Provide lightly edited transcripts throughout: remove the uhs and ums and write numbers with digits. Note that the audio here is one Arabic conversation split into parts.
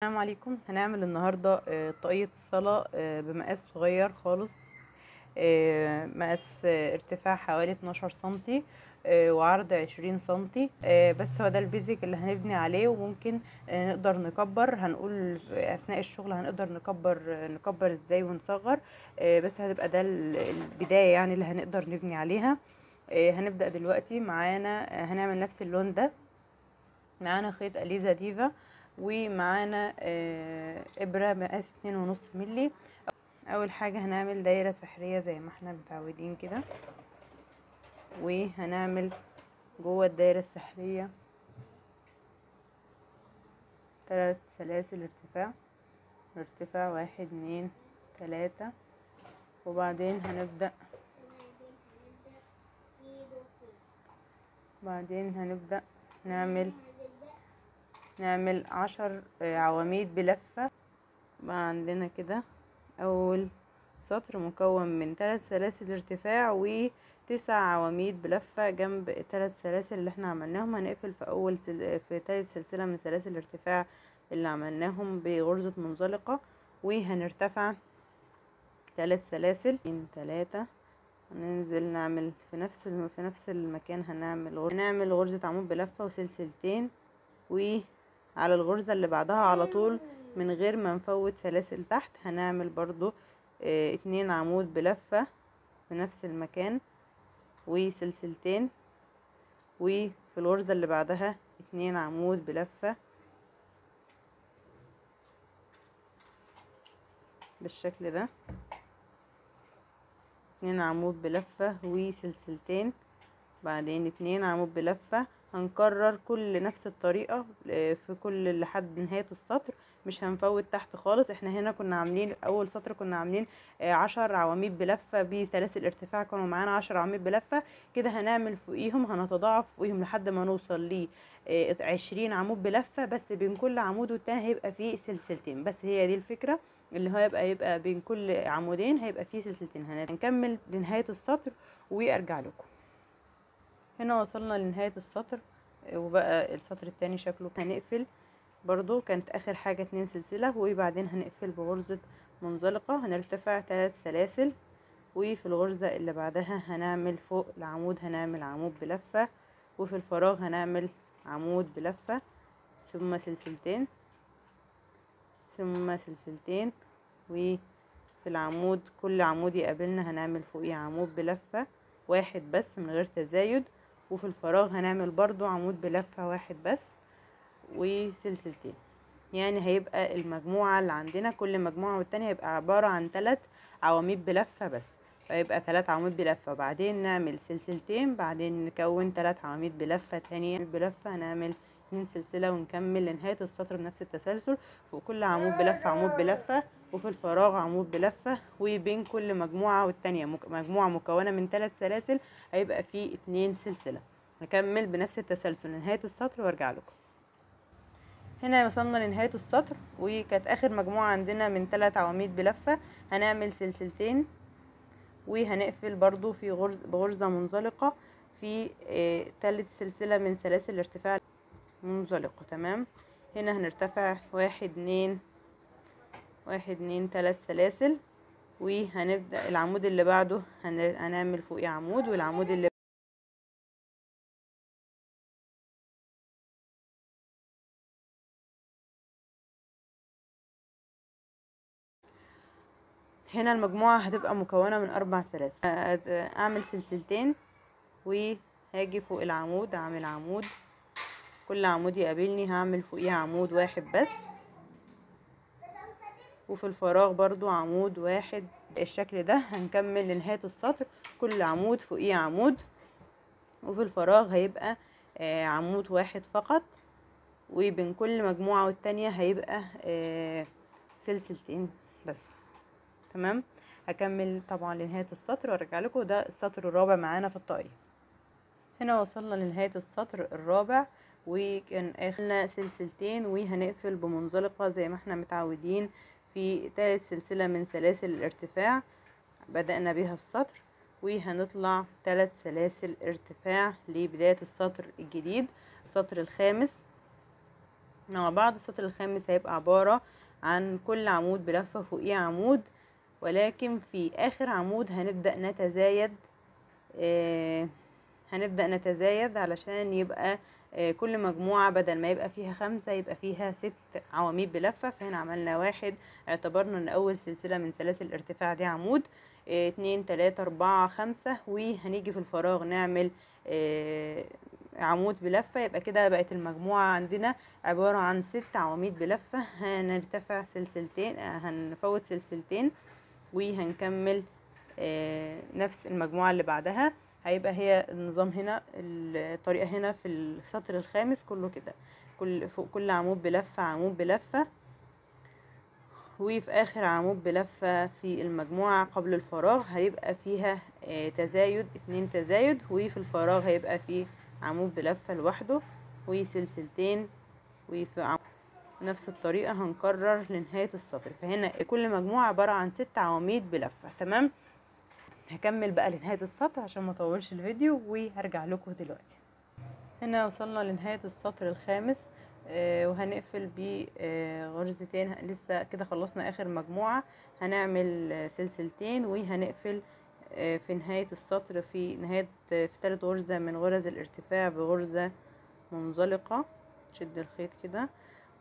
السلام عليكم. هنعمل النهاردة طاقية صلاة بمقاس صغير خالص. مقاس ارتفاع حوالي 12 سنتي وعرض 20 سنتي. بس هو ده البيزك اللي هنبني عليه، وممكن نقدر نكبر. هنقول في أثناء الشغل هنقدر نكبر ازاي ونصغر. بس هتبقى ده البداية يعني اللي هنقدر نبني عليها. هنبدأ دلوقتي. معانا هنعمل نفس اللون ده. معانا خيط أليزا ديفا، ومعانا إبرة مقاس 2.5 ملي. أول حاجة هنعمل دايرة سحرية زي ما احنا متعودين كده، وهنعمل جوه الدايرة السحرية 3 سلاسل ارتفاع 1 2 3. وبعدين هنبدأ نعمل 10 عواميد بلفة. بقى عندنا كده اول سطر مكون من 3 سلاسل ارتفاع و9 عواميد بلفة جنب ال3 سلاسل اللي احنا عملناهم. هنقفل في تالت سلسلة من سلاسل الارتفاع اللي عملناهم بغرزة منزلقة، وهنرتفع 3 سلاسل 3. هننزل نعمل في نفس المكان هنعمل غرزة عمود بلفة وسلسلتين، وعلى الغرزة اللي بعدها على طول من غير ما نفوت سلاسل تحت هنعمل برضو 2 عمود بلفة في نفس المكان وسلسلتين، وفي الغرزة اللي بعدها 2 عمود بلفة بالشكل ده. 2 عمود بلفة وسلسلتين، بعدين 2 عمود بلفة. هنكرر نفس الطريقة في كل لحد نهاية السطر، مش هنفوت تحت خالص. احنا هنا كنا عاملين اول سطر كنا عاملين 10 عواميد بلفة بسلاسل ارتفاع، كانوا معانا 10 عواميد بلفة كده. هنعمل فوقيهم هنتضاعف فوقيهم لحد ما نوصل ل 20 عمود بلفة، بس بين كل عمود والتاني هيبقى فيه سلسلتين بس. هي دي الفكرة، اللي هو يبقى بين كل عمودين هيبقى فيه سلسلتين. هنكمل لنهاية السطر وارجع لكم. هنا وصلنا لنهاية السطر، وبقى السطر التاني شكله. هنقفل برضو، كانت اخر حاجة 2 سلسلة، وبعدين هنقفل بغرزة منزلقة. هنرتفع 3 سلاسل، وفي الغرزة اللي بعدها هنعمل فوق العمود هنعمل عمود بلفة، وفي الفراغ هنعمل عمود بلفة ثم سلسلتين ثم سلسلتين. وفي العمود كل عمود يقابلنا هنعمل فوقيه عمود بلفة واحد بس من غير تزايد، وفي الفراغ هنعمل برضو عمود بلفة واحد بس وسلسلتين. يعني هيبقى المجموعة اللي عندنا كل مجموعة والتانية هيبقى عبارة عن 3 عواميد بلفة بس، فيبقى 3 عواميد بلفة، بعدين نعمل سلسلتين، بعدين نكون 3 عواميد بلفة تانية بلفة، هنعمل 2 سلسلة ونكمل لنهاية السطر بنفس التسلسل. فوق كل عمود بلفة عمود بلفة، وفي الفراغ عمود بلفة، وبين كل مجموعة والتانية مجموعة مكونة من 3 سلاسل هيبقى فيه 2 سلسلة. نكمل بنفس التسلسل لنهاية السطر وارجع لكم. هنا وصلنا لنهاية السطر، وكانت اخر مجموعة عندنا من 3 عواميد بلفة. هنعمل سلسلتين وهنقفل برضو في بغرزة منزلقة في تالت سلسلة من سلاسل الارتفاع منزلقة. تمام. هنا هنرتفع 1 2 3 سلاسل، وهنبدأ العمود اللي بعده هنعمل فوقيه عمود، والعمود اللي هنا المجموعة هتبقى مكونة من 4 سلاسل. اعمل سلسلتين وهاجي فوق العمود اعمل عمود، كل عمود يقابلني هعمل فوقيه عمود واحد بس، وفي الفراغ برضو عمود واحد. الشكل ده هنكمل لنهاية السطر كل عمود فوقيه عمود، وفي الفراغ هيبقى عمود واحد فقط، وبين كل مجموعة والتانية هيبقى سلسلتين بس. تمام. هكمل طبعا لنهاية السطر وارجع لكم. ده السطر الرابع معانا في الطاقية. هنا وصلنا لنهاية السطر الرابع، وكان اخرنا سلسلتين، وهنقفل بمنزلقة زي ما احنا متعودين في تالت سلسلة من سلاسل الارتفاع بدأنا بها السطر، وهنطلع 3 سلاسل ارتفاع لبداية السطر الجديد السطر الخامس. مع بعض. السطر الخامس هيبقى عبارة عن كل عمود بلفة فوقيه عمود، ولكن في اخر عمود هنبدأ نتزايد. هنبدأ نتزايد علشان يبقى كل مجموعة بدل ما يبقى فيها 5 يبقى فيها 6 عواميد بلفة. فهنا عملنا 1، اعتبرنا ان اول سلسلة من سلاسل الارتفاع دي عمود، 2 3 4 5، وهنيجي في الفراغ نعمل عمود بلفة. يبقى كده بقت المجموعة عندنا عبارة عن 6 عواميد بلفة. هنرتفع سلسلتين، هنفوت سلسلتين وهنكمل نفس المجموعة اللي بعدها. هيبقى هي النظام هنا، الطريقة هنا في السطر الخامس كله كده، فوق كل عمود بلفة عمود بلفة، وفي اخر عمود بلفة في المجموعة قبل الفراغ هيبقى فيها تزايد، 2 تزايد، وفي الفراغ هيبقى فيه عمود بلفة لوحده وسلسلتين. وفي نفس الطريقة هنكرر لنهاية السطر. فهنا كل مجموعة عبارة عن 6 عواميد بلفة. تمام، هكمل بقى لنهاية السطر عشان ما اطولش الفيديو وهرجع لكم دلوقتي. هنا وصلنا لنهاية السطر الخامس، وهنقفل بغرزتين. لسه كده خلصنا اخر مجموعة. هنعمل سلسلتين وهنقفل في نهاية السطر، في 3 غرزة من غرز الارتفاع بغرزة منزلقة. شد الخيط كده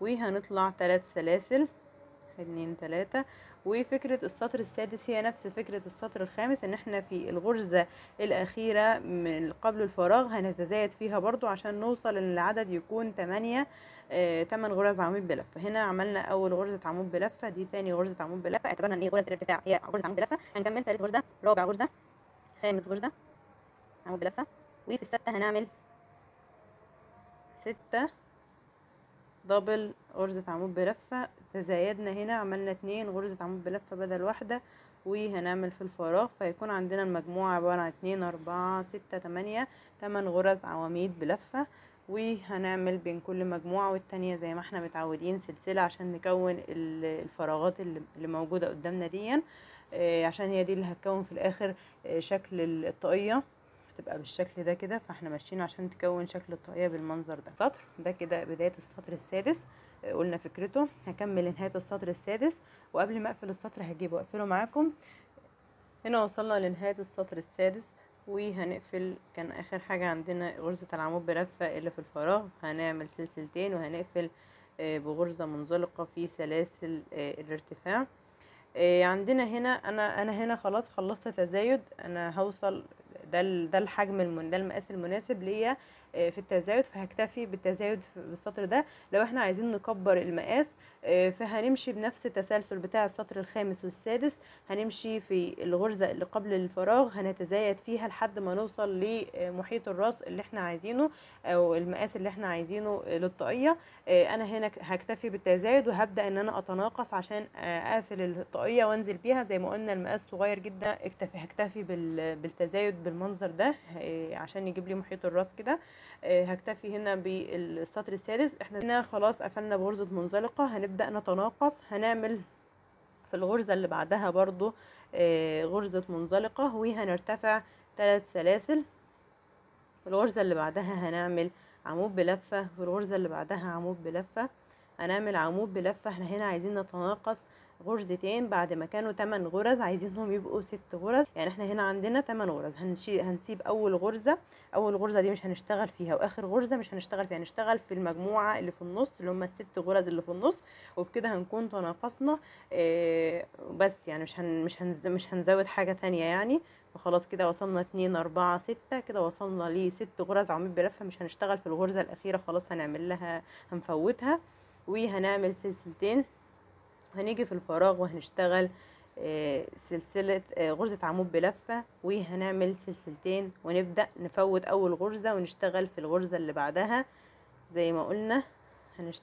وهنطلع 3 سلاسل، 2 3. وفكرة السطر السادس هي نفس فكرة السطر الخامس، ان احنا في الغرزة الاخيرة من قبل الفراغ هنتزايد فيها برضو عشان نوصل ان العدد يكون 8 غرز عمود بلفة. هنا عملنا اول غرزة عمود بلفة، دي تاني غرزة عمود بلفة، اعتبرنا ان غرزة الارتفاع هي غرزة عمود بلفة. هنكمل ثالث غرزة، رابع غرزة، خامس غرزة عمود بلفة، وفي الستة هنعمل 6 دبل غرزة عمود بلفة. تزايدنا هنا، عملنا 2 غرزة عمود بلفة بدل واحدة، وهنعمل في الفراغ. فيكون عندنا المجموعة عبارة عن 2 4 6 8 غرز عواميد بلفة. وهنعمل بين كل مجموعة والتانية زي ما احنا متعودين سلسلة عشان نكون الفراغات اللي موجودة قدامنا دي، عشان هي دي اللي هتكون في الاخر شكل الطاقية، تبقى بالشكل ده كده. فاحنا ماشيين عشان تكون شكل الطاقية بالمنظر ده. السطر ده كده بداية السطر السادس، قلنا فكرته. هكمل لنهاية السطر السادس، وقبل ما اقفل السطر هجيبه واقفله معاكم. هنا وصلنا لنهاية السطر السادس وهنقفل. كان اخر حاجة عندنا غرزة العمود بلفة اللي في الفراغ. هنعمل سلسلتين وهنقفل بغرزة منزلقة في سلاسل الارتفاع. عندنا هنا انا هنا خلاص خلصت تزايد. انا هوصل ده الحجم ده المقاس المناسب ليا في التزايد، فهكتفي بالتزايد في السطر ده. لو احنا عايزين نكبر المقاس فهنمشي بنفس التسلسل بتاع السطر الخامس والسادس. هنمشي في الغرزة اللي قبل الفراغ هنتزايد فيها لحد ما نوصل لمحيط الراس اللي احنا عايزينه او المقاس اللي احنا عايزينه للطاقية. انا هنا هكتفي بالتزايد وهبدأ ان انا اتناقص عشان اقفل الطاقية وانزل بيها. زي ما قلنا المقاس صغير جدا، هكتفي بالتزايد بالمنظر ده عشان يجيب لي محيط الراس كده. هكتفي هنا بالسطر السادس. احنا هنا خلاص قفلنا بغرزة منزلقة، هنبدأ نتناقص. هنعمل في الغرزة اللي بعدها برضو غرزة منزلقة وهنرتفع 3 سلاسل. في الغرزة اللي بعدها هنعمل عمود بلفة، في الغرزة اللي بعدها عمود بلفة، هنعمل عمود بلفة. احنا هنا عايزين نتناقص غرزتين بعد ما كانوا 8 غرز، عايزينهم يبقوا 6 غرز. يعني احنا هنا عندنا 8 غرز، هنسيب اول غرزة دي مش هنشتغل فيها، واخر غرزة مش هنشتغل فيها، هنشتغل في المجموعة اللي في النص اللي هم ال6 غرز اللي في النص. وبكده هنكون تناقصنا بس يعني مش هنزود حاجة تانية يعني. فخلاص كده وصلنا 2 4 6، كده وصلنا ل6 غرز عمود بلفة. مش هنشتغل في الغرزة الأخيرة، خلاص هنعمل لها هنفوتها وهنعمل سلسلتين. هنيجي في الفراغ وهنشتغل سلسلة غرزة عمود بلفة وهنعمل سلسلتين ونبدأ نفوت أول غرزة ونشتغل في الغرزة اللي بعدها. زي ما قلنا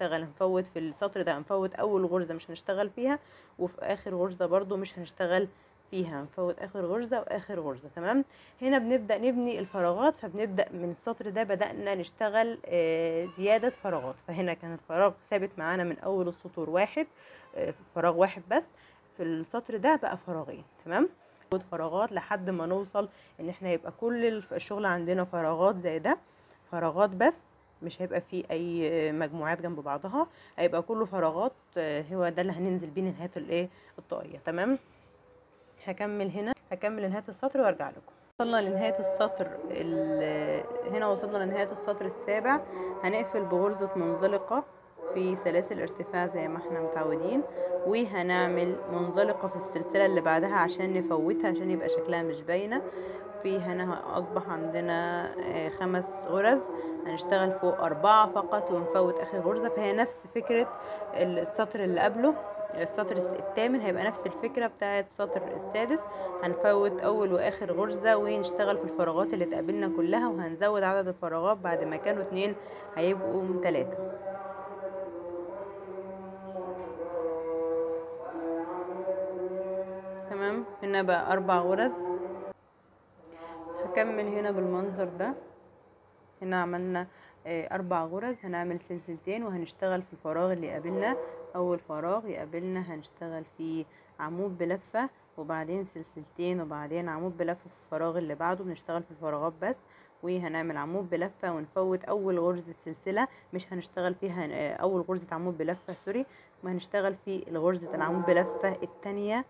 هنفوت في السطر ده، هنفوت أول غرزة مش هنشتغل فيها، وفي آخر غرزة برضو مش هنشتغل فيها، هنفوت آخر غرزة وآخر غرزة. تمام، هنا بنبدأ نبني الفراغات. فبنبدأ من السطر ده بدأنا نشتغل زيادة فراغات. فهنا كان الفراغ ثابت معانا من أول السطور واحد، فراغ واحد بس. في السطر ده بقى فراغين. تمام، فراغات لحد ما نوصل ان احنا يبقى كل الشغل عندنا فراغات زي ده، فراغات بس مش هيبقى فيه اي مجموعات جنب بعضها، هيبقى كله فراغات. هو ده اللي هننزل بيه لنهايه الايه الطاقيه. تمام. هكمل لنهايه السطر وارجع لكم. وصلنا لنهايه السطر هنا وصلنا لنهايه السطر السابع. هنقفل بغرزه منزلقه في سلاسل ارتفاع زي ما احنا متعودين، وهنعمل منزلقه في السلسله اللي بعدها عشان نفوتها، عشان يبقى شكلها مش باينه. في هنا اصبح عندنا 5 غرز، هنشتغل فوق 4 فقط ونفوت اخر غرزة. فهي نفس فكرة السطر اللي قبله. السطر الثامن هيبقى نفس الفكرة بتاعة السطر السادس. هنفوت اول واخر غرزة ونشتغل في الفراغات اللي تقابلنا كلها، وهنزود عدد الفراغات. بعد ما كانوا 2 هيبقوا 3. تمام. هنا بقى 4 غرز. هكمل هنا بالمنظر ده. هنا عملنا 4 غرز، هنعمل سلسلتين وهنشتغل في الفراغ اللي يقابلنا. اول فراغ يقابلنا هنشتغل فيه عمود بلفة، وبعدين سلسلتين، وبعدين عمود بلفة في الفراغ اللي بعده. بنشتغل في الفراغات بس، وهنعمل عمود بلفة ونفوت اول غرزة سلسلة. مش هنشتغل فيها اول غرزة عمود بلفة، سوري، وهنشتغل في غرزة العمود بلفة التانية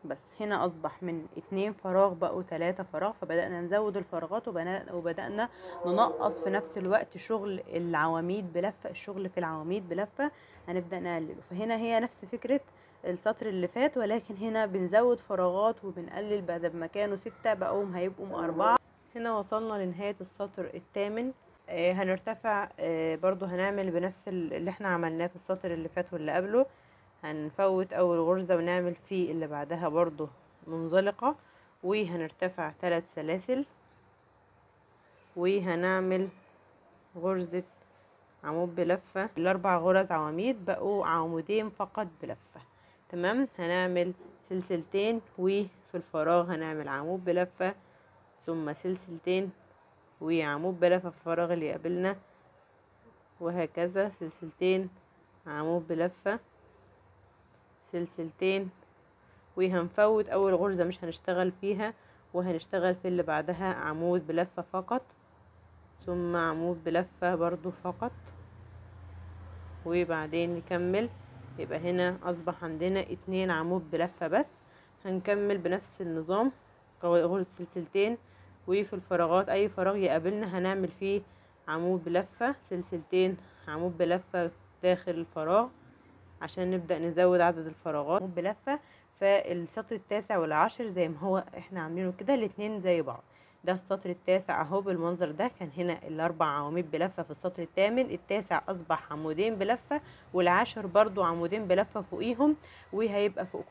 بس. هنا اصبح من 2 فراغ بقوا 3 فراغ، فبدأنا نزود الفراغات وبدأنا ننقص في نفس الوقت شغل العواميد بلفة. الشغل في العواميد بلفة هنبدأ نقلله. فهنا هي نفس فكرة السطر اللي فات، ولكن هنا بنزود فراغات وبنقلل. بعد ما كانوا 6 بقوا هيبقوا 4. هنا وصلنا لنهاية السطر الثامن. هنرتفع برضو، هنعمل بنفس اللي احنا عملناه في السطر اللي فات واللي قبله. هنفوت اول غرزة ونعمل في اللي بعدها برضو منزلقة، وهنرتفع 3 سلاسل، وهنعمل غرزة عمود بلفة. الاربع غرز عواميد بقوا عمودين فقط بلفة. تمام. هنعمل سلسلتين، وفي الفراغ هنعمل عمود بلفة، ثم سلسلتين وعمود بلفة في الفراغ اللي يقابلنا، وهكذا سلسلتين، عمود بلفة، سلسلتين، وهنفوت اول غرزة مش هنشتغل فيها، وهنشتغل في اللي بعدها عمود بلفة فقط، ثم عمود بلفة برضو فقط، وبعدين نكمل. يبقى هنا اصبح عندنا 2 عمود بلفة بس. هنكمل بنفس النظام، غرز سلسلتين، وفي الفراغات اي فراغ يقابلنا هنعمل فيه عمود بلفة، سلسلتين، عمود بلفة داخل الفراغ عشان نبدأ نزود عدد الفراغات بلفة. فالسطر التاسع والعاشر زي ما هو احنا عاملينه كده، الاتنين زي بعض. ده السطر التاسع اهو بالمنظر ده. كان هنا الاربع عواميد بلفة في السطر الثامن، التاسع اصبح عمودين بلفة، والعاشر برضو عمودين بلفة فوقيهم. وهيبقى فوق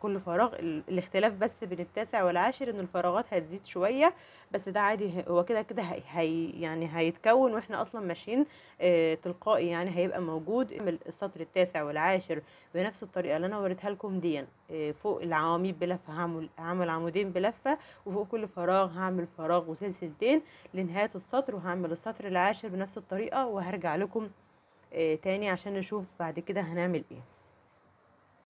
كل فراغ الاختلاف بس بين التاسع والعاشر ان الفراغات هتزيد شوية، بس ده عادي. هو كده كده يعني هيتكون واحنا اصلا ماشيين تلقائي، يعني هيبقى موجود. السطر التاسع والعاشر بنفس الطريقه اللي انا وريتها لكم دي. فوق العواميد بلفه هعمل عمودين بلفه، وفوق كل فراغ هعمل فراغ وسلسلتين لنهايه السطر، وهعمل السطر العاشر بنفس الطريقه، وهرجع لكم تاني عشان نشوف بعد كده هنعمل ايه.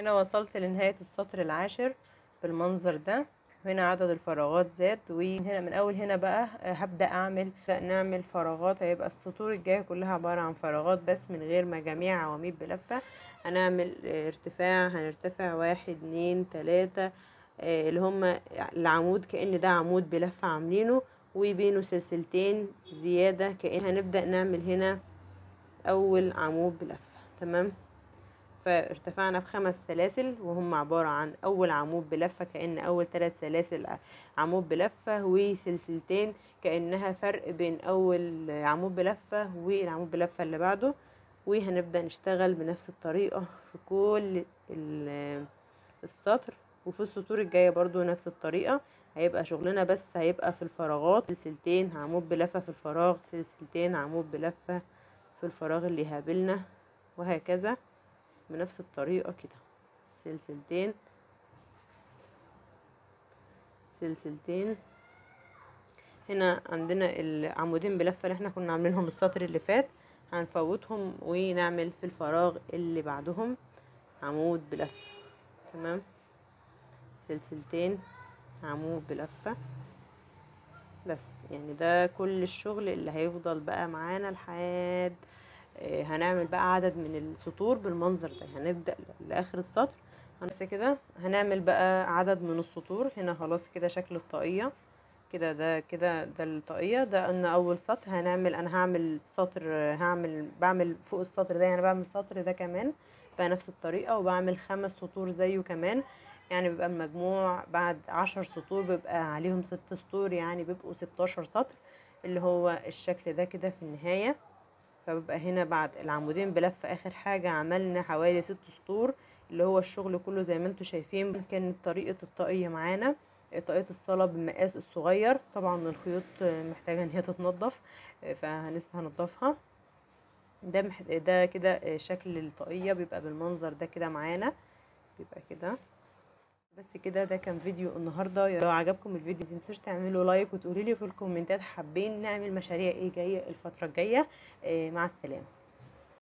هنا وصلت لنهايه السطر العاشر بالمنظر ده. هنا عدد الفراغات زاد، وهنا من اول هنا بقى هبدأ نعمل فراغات. هيبقى السطور الجاية كلها عبارة عن فراغات بس من غير مجاميع عواميد بلفة. هنعمل ارتفاع، هنرتفع 1 2 3 اللي هما العمود، كأن ده عمود بلفة عاملينه، وبينه سلسلتين زيادة، كأن هنبدأ نعمل هنا اول عمود بلفة. تمام. فارتفعنا ب5 سلاسل، وهم عبارة عن أول عمود بلفة كأن أول 3 سلاسل عمود بلفة، وسلسلتين كأنها فرق بين أول عمود بلفة والعمود بلفة اللي بعده. وهنبدأ نشتغل بنفس الطريقة في كل السطر، وفي السطور الجاية برضو نفس الطريقة. هيبقى شغلنا بس هيبقى في الفراغات سلسلتين عمود بلفة في الفراغ، سلسلتين عمود بلفة في الفراغ اللي هابلنا، وهكذا بنفس الطريقة كده. سلسلتين، سلسلتين. هنا عندنا العمودين بلفة اللي احنا كنا عاملينهم السطر اللي فات، هنفوتهم ونعمل في الفراغ اللي بعدهم عمود بلفة. تمام. سلسلتين، عمود بلفة، بس يعني ده كل الشغل اللي هيفضل بقى معانا لحد هنعمل بقى عدد من السطور بالمنظر ده. هنبدأ لاخر السطر بس كده. هنعمل بقى عدد من السطور هنا. خلاص كده شكل الطاقية كده. ده كده ده الطاقية. ده ان اول سطر هنعمل، انا هعمل سطر، بعمل فوق السطر ده، يعني بعمل سطر ده كمان بنفس الطريقة، وبعمل 5 سطور زيه كمان. يعني بيبقى المجموع بعد 10 سطور بيبقى عليهم 6 سطور، يعني بيبقوا 16 سطر، اللي هو الشكل ده كده في النهاية. فبيبقى هنا بعد العمودين بلف اخر حاجة عملنا حوالي 6 سطور، اللي هو الشغل كله زي ما انتم شايفين. كانت طريقة الطاقية معانا طاقية الصلة بالمقاس الصغير. طبعا الخيوط محتاجة ان هي تتنضف، فلسه هنضفها. ده كده شكل الطاقية بيبقى بالمنظر ده كده معانا، بيبقى كده. بس كده ده كان فيديو النهارده. لو عجبكم الفيديو متنسوش تعملوا لايك وتقولوا لي في الكومنتات حابين نعمل مشاريع ايه جايه الفتره الجايه. مع السلامه.